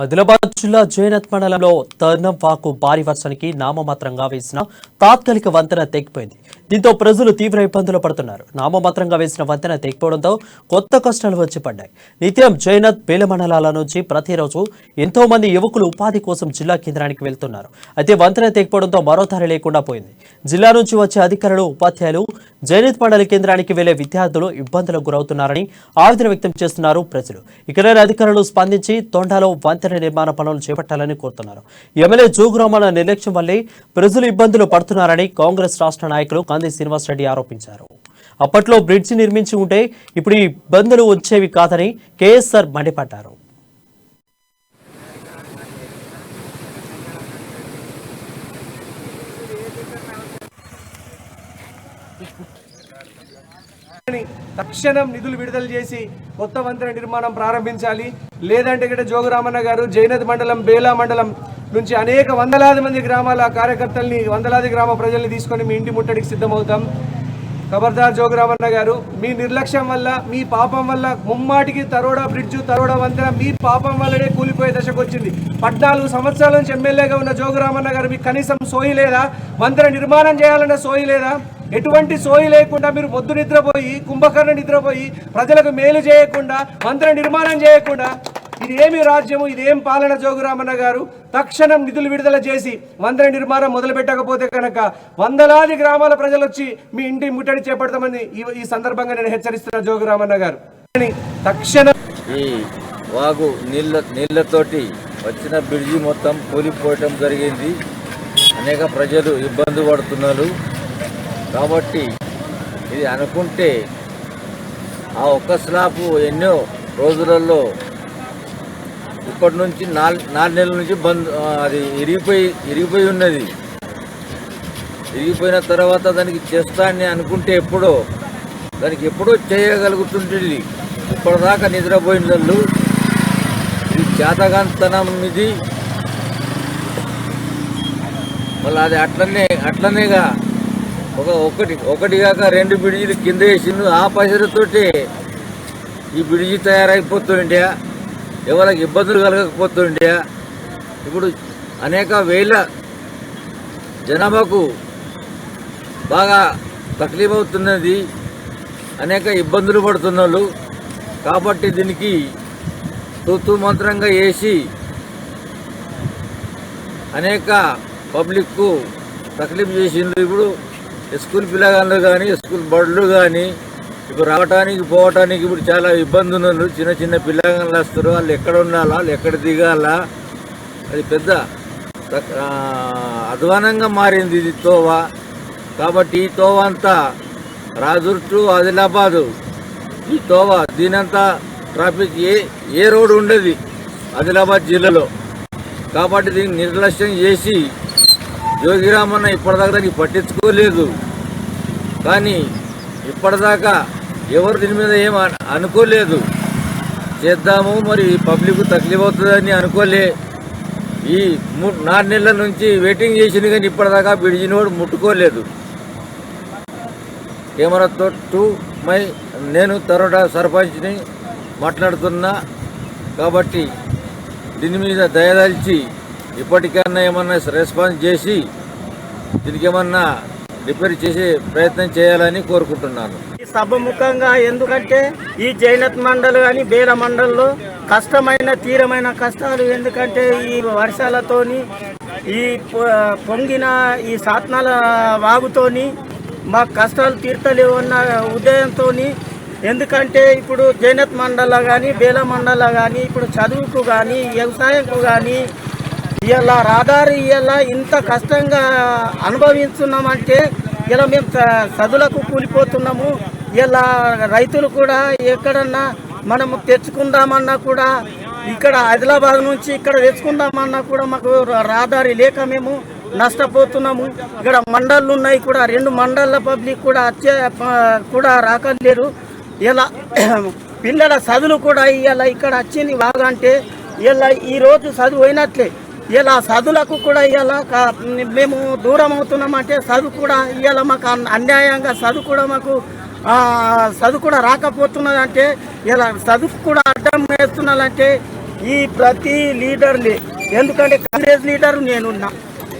ఆదిలాబాద్ జిల్లా జైనత్ మండలంలో తర్నంవాకు భారీ వర్షానికి నామమాత్రంగా వేసిన తాత్కాలిక వంతెన తెగిపోయింది. దీంతో ప్రజలు తీవ్ర ఇబ్బందులు పడుతున్నారు. నామమాత్రంగా వేసిన వంతెన తెగిపోవడంతో కొత్త కష్టాలు వచ్చి పడ్డాయి. నిత్యం జైనత్ బేల మండలాల నుంచి ప్రతిరోజు ఎంతో మంది యువకులు ఉపాధి కోసం జిల్లా కేంద్రానికి వెళ్తున్నారు. అయితే వంతెన తెగిపోవడంతో మరో దారి లేకుండా పోయింది. జిల్లా నుంచి వచ్చే అధికారులు, ఉపాధ్యాయులు జైనత్ మండల కేంద్రానికి వెళ్లే విద్యార్థులు ఇబ్బందులకు గురవుతున్నారని ఆవేదన వ్యక్తం చేస్తున్నారు ప్రజలు. ఇక్కడ అధికారులు స్పందించి తొండాలో వంతెన నిర్మాణ పనులు చేపట్టాలని కోరుతున్నారు. ఎమ్మెల్యే జోగురామన్న నిర్లక్ష్యం వల్లే ప్రజలు ఇబ్బందులు పడుతున్నారని కాంగ్రెస్ రాష్ట్ర నాయకులు కంది శ్రీనివాసరెడ్డి ఆరోపించారు. అప్పట్లో బ్రిడ్జి నిర్మించి ఉంటే ఇప్పుడు ఈ ఇబ్బందులు వచ్చేవి కాదని కేఎస్ఆర్ మండిపడ్డారు. తక్షణం నిధులు విడుదల చేసి కొత్త వంతెన నిర్మాణం ప్రారంభించాలి. లేదంటే ఇక్కడ జోగురామన్న గారు జైనత్ మండలం, బేలా మండలం నుంచి అనేక వందలాది మంది గ్రామాల కార్యకర్తల్ని, వందలాది గ్రామ ప్రజల్ని తీసుకొని మీ ఇంటి ముట్టడికి సిద్ధమవుతాం. ఖబర్దార్ జోగురామన్న గారు, మీ నిర్లక్ష్యం వల్ల, మీ పాపం వల్ల ముమ్మాటికి తరోడా బ్రిడ్జు, తరోడా వంతెన మీ పాపం వల్లనే కూలిపోయే దశకు వచ్చింది. 14 సంవత్సరాల నుంచి ఎమ్మెల్యేగా ఉన్న జోగురామన్న గారు మీకు కనీసం సోయి లేదా? వంతెన నిర్మాణం చేయాలన్న సోయి లేదా? ఎటువంటి సోయి లేకుండా మీరు మొద్దు నిద్రపోయి, కుంభకర్ణ నిద్రపోయి, ప్రజలకు మేలు చేయకుండా, వంతెన నిర్మాణం చేయకుండా ఇది ఏమి రాజ్యము, ఇదేం పాలన? జోగురామన్న గారు తక్షణం నిధులు విడుదల చేసి వంతెన నిర్మాణం మొదలు పెట్టకపోతే కనుక వందలాది గ్రామాల ప్రజలు వచ్చి మీ ఇంటి ముట్టడి చేపడతామని ఈ సందర్భంగా నేను హెచ్చరిస్తున్నా. జోగురామన్న గారు తక్షణం ఈ వాగు నీళ్లతోటి వచ్చిన బ్రిడ్జి మొత్తం కూలిపోవటం జరిగింది. అనేక ప్రజలు ఇబ్బంది పడుతున్నారు. కాబట్టి ఇది అనుకుంటే ఆ ఒక్క స్లాబ్ ఎన్నో రోజులలో ఇప్పటి నుంచి 4 నెలల నుంచి అది ఇరిగిపోయి ఉన్నది. ఇరిగిపోయిన తర్వాత దానికి చేస్తానని అనుకుంటే దానికి ఎప్పుడో చేయగలుగుతుంటుంది. ఇప్పటిదాకా నిద్రపోయిన వాళ్ళు ఇది చేతగాంతనం, ఇది మళ్ళీ అది అట్లనేగా ఒకటి కాక 2 బ్రిడ్జిలు కింద వేసిండు. ఆ పైసలతోటే ఈ బ్రిడ్జి తయారైపోతుండే, ఎవరికి ఇబ్బందులు కలగకపోతుండే. ఇప్పుడు అనేక వేల జనాభాకు బాగా తక్లీఫ్ అవుతున్నది, అనేక ఇబ్బందులు పడుతున్నారు. కాబట్టి దీనికి తూతూ మంత్రంగా వేసి అనేక పబ్లిక్కు తక్లీఫ్ చేసిండ్రు. ఇప్పుడు స్కూల్ పిల్లగాళ్ళు కానీ, స్కూల్ బడులు కానీ ఇప్పుడు రావటానికి పోవటానికి ఇప్పుడు చాలా ఇబ్బంది ఉన్నారు. చిన్న పిల్లగాళ్ళు వస్తారు, వాళ్ళు ఎక్కడ ఉండాలా, వాళ్ళు ఎక్కడ దిగాలా, అది పెద్ద అధ్వానంగా మారింది ఇది తోవ. కాబట్టి ఈ తోవ అంతా రాజూర్ టు ఆదిలాబాదు, ఈ తోవ దీనంతా ట్రాఫిక్ ఏ రోడ్డు ఉండేది ఆదిలాబాద్ జిల్లాలో. కాబట్టి దీన్ని నిర్లక్ష్యం చేసి జోగిరామన్న ఇప్పటిదాకా దానికి పట్టించుకోలేదు. కానీ ఇప్పటిదాకా ఎవరు దీని మీద ఏం అనుకోలేదు. చేద్దాము, మరి పబ్లిక్ తక్లీఫ్ అవుతుందని అనుకోలే. ఈ 4 నెలల నుంచి వెయిటింగ్ చేసింది, కానీ ఇప్పటిదాకా బ్రిడ్జిని కూడా ముట్టుకోలేదు. కెమెరాతో నేను తరోడా సర్పంచ్ని మాట్లాడుతున్నా. కాబట్టి దీని మీద దయదలిచి ఇప్పటికన్నా ఏమన్నా రెస్పాన్స్ చేసి దీనికి ఏమన్నా రిపేర్ చేసే ప్రయత్నం చేయాలని కోరుకుంటున్నాను. సభముఖంగా ఎందుకంటే ఈ జైనత్ మండల్ కానీ బేల మండల్లో తీరమైన కష్టాలు. ఎందుకంటే ఈ వర్షాలతోని, ఈ పొంగిన ఈ సాత్నాల వాగుతోని మా కష్టాలు తీర్తలేవు అన్న ఉదయంతో. ఎందుకంటే ఇప్పుడు జైనత్ మండల్లో కానీ, బేల మండల్లో కానీ ఇప్పుడు చదువుకు కానీ, వ్యవసాయంకు కానీ ఇలా రహదారి ఇలా ఇంత కష్టంగా అనుభవిస్తున్నామంటే ఇలా మేము చదువులకు కూలిపోతున్నాము. ఇలా రైతులు కూడా ఎక్కడన్నా మనము తెచ్చుకుందామన్నా కూడా, ఇక్కడ ఆదిలాబాద్ నుంచి ఇక్కడ తెచ్చుకుందామన్నా కూడా మాకు రహదారి లేక మేము నష్టపోతున్నాము. ఇక్కడ మండళ్ళు ఉన్నాయి కూడా, 2 మండళ్ళ పబ్లిక్ కూడా రాకలేరు. ఇలా పిల్లల చదువులు కూడా ఇలా ఇక్కడ వచ్చింది బాగంటే ఇలా ఈరోజు చదువు అయినట్లే. ఇలా చదువులకు కూడా ఇలా మేము దూరం అవుతున్నామంటే చదువు కూడా ఇలా మాకు అన్యాయంగా చదువు కూడా రాకపోతున్నదంటే ఇలా చదువు కూడా అడ్డం వేస్తున్నారంటే ఈ ప్రతి లీడర్ని, ఎందుకంటే కాంగ్రెస్ లీడరు నేనున్నా,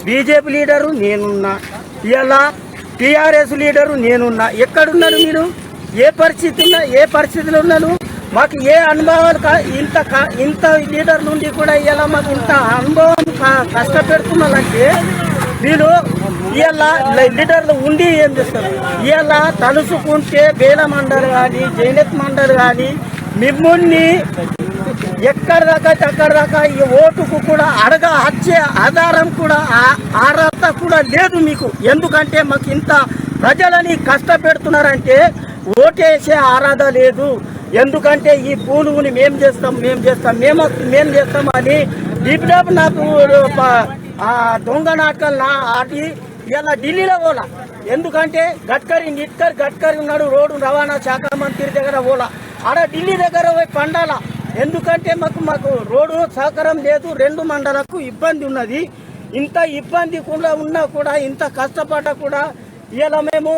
బీజేపీ లీడరు నేనున్నా, ఇలా టీఆర్ఎస్ లీడరు నేనున్నా. ఎక్కడున్నారు మీరు? ఏ పరిస్థితిలో ఉన్నాను? మాకు ఏ అనుభవాలు ఇంత లీడర్ నుండి కూడా ఇలా మాకు ఇంత అనుభవం కష్టపెడుతున్నారంటే వీళ్ళు ఇలా లీడర్లు ఉండి ఏం చేస్తారు? ఇలా తలుసుకుంటే బేల మండలి కానీ జైనత్ మండలి కానీ మిమ్మల్ని ఎక్కడి దాకా ఈ ఓటుకు కూడా వచ్చే ఆధారం కూడా అర్హత కూడా లేదు మీకు. ఎందుకంటే మాకు ఇంత ప్రజలని కష్టపెడుతున్నారంటే ఓటేసే అర్హత లేదు. ఎందుకంటే ఈ పూలుని మేము చేస్తాం అని డిప్టాప్ నాకు దొంగ నాటకాలు ఆడి ఇలా ఢిల్లీలో పోలా. ఎందుకంటే గడ్కరీ ఉన్నాడు, రోడ్డు రవాణా శాఖ మంత్రి దగ్గర పోలా, ఆడ ఢిల్లీ దగ్గర పోయి పండాల. ఎందుకంటే మాకు రోడ్డు సహకారం లేదు, 2 మండలకు ఇబ్బంది ఉన్నది. ఇంత ఇబ్బంది కూడా ఉన్నా కూడా ఇంత కష్టపడ్డా కూడా ఇలా మేము